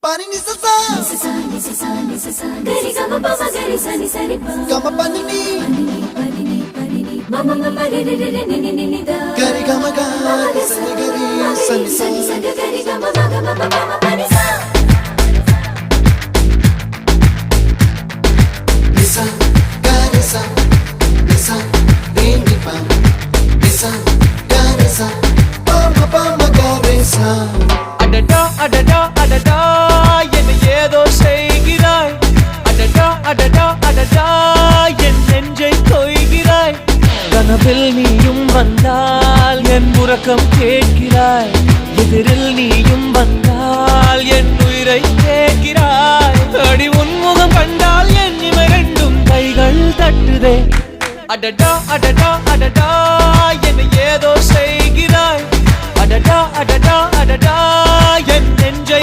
Pani ni sa gari gama pa ma gari sa ni sa ri pa gama pani ni mama mama re re re ni ni ni da gari gama ga sa ni gari sa ni sa gari gama ma pani sa nisa gari sa nisa re ni pa nisa gari sa pa ma gari sa adada adada adada என்ன ஏதோ செய்கிறாய் adada adada adada என் நெஞ்சை கொய்கிறாய் கனவில் நீயும் வந்தால் என் உறக்கம் கேட்கிறாய் எதிரில் நீயும் வந்தால் என் உயிரை கேட்கிறாய் அடி உன்முகம் கண்டால் என் இமை ரெண்டும் கைகள் தட்டுதே adada adada adada என்ன ஏதோ செய்கிறாய் adada adada adada என் நெஞ்சை